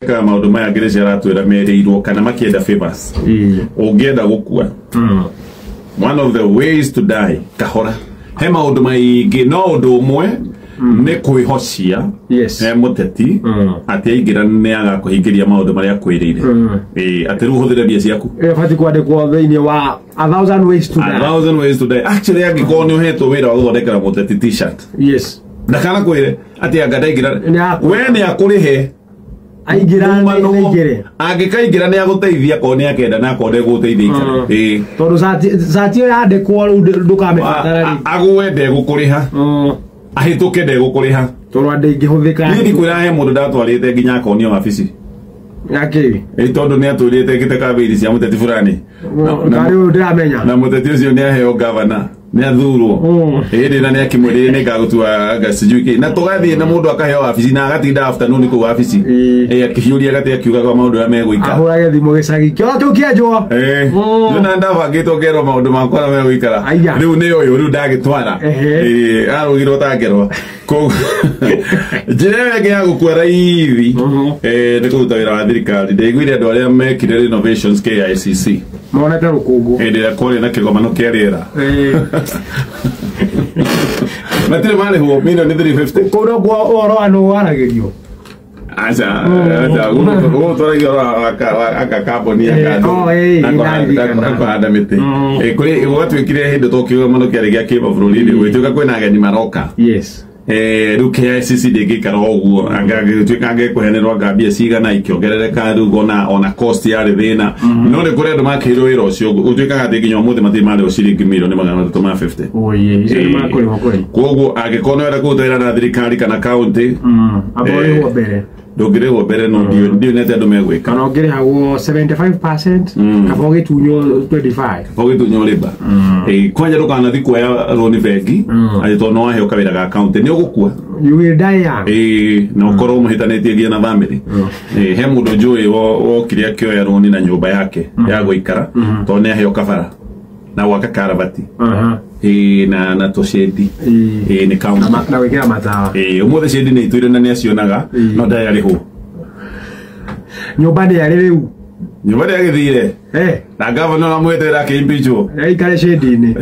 thondeka maundu maya ngerecia ratwira mereirwo kana makienda favors ungienda gukua one of the ways to die kahora he maundu maingi no undu umwe ne kwihocia he muteti ati aingira ne agakuhingiria maundu maria kwirire ati ru huthire bia ciaku fati kwandikwo thiini wa 1000 ways to die 1000 ways to die actually angiko ni uhetwo wira wa guthondekera muteti t-shirt ndakana kwire ati angadaingira we ni akurihe aingira n'ingire angikaingira ni aguteithia ko ni akenda na ko ne guteithia tondu sati yande ko ndukame fatara agwende gukuriha ahituke de gukuriha tondu ande ingihuthika ni kwira he mundu ndatwarite nginya ko ni wabici yake tondu ni atulite giteka biri cia muteti fulani ngari ndiramenya na muteti ucio ni aheo governor ni athurwo na ni akimwire ni gagutua gasijuki na tugathie na mundu akaheo wabici na agatinda afternoon ku wabici akihiuria gati akiuga kwa maundu ya meguika ahura thimo gicagi kyo tukienjwo na ndabangitwo ngero maundu makwa na meguikara riu ni uyu riu ndagitwara arugirwo tangerwa ko njire ya gukua raithi ni kuruta wira wa thirikari ndigwire andu aria mekire renovations KICC monete rukungu ya kore na kigomano kia riera matire mali huo mino ni 350 kuro kwa oro anu waragirio acha ugo toragira aka carbon ya kwa ada mete kuri watu ikire hindo tokiwa mano kia regia kiba frolini wetuka kwena ageni maroka ruke sisi ndingikara uguo angagituika angekuhenerwa ngambia cigana ikiongerereka rugo na ona cost ya thina no ni kuri andu makirwo wira ucio utuikaga ati nginya umuthi mati mari o ciringi milioni 350 icio makuri makuri koguo angikona wera kutwira na thirikari kana county abori ho mbere ndogirwo mbere no ndio nete andu megwika kana ngire hawo 75% kaboge tunyo 25 boge tunyo riba kwanja rukana thikwa ya roni bengi ajito no aheo kawira ga account ni ugukua you will die young no koro muhitanetie ngia na family he mundu njui wo kiria kio ya roni na nyumba yake ya guikara to ne aheo kabara na waka karabati na to shedi ni count na wekera matawa umuthe shedi ni tuire na ni acionaga no ndayari hu nyumba ni yari riu nyumba ni agithire na governor amwetera kimbicho ikare shedi ni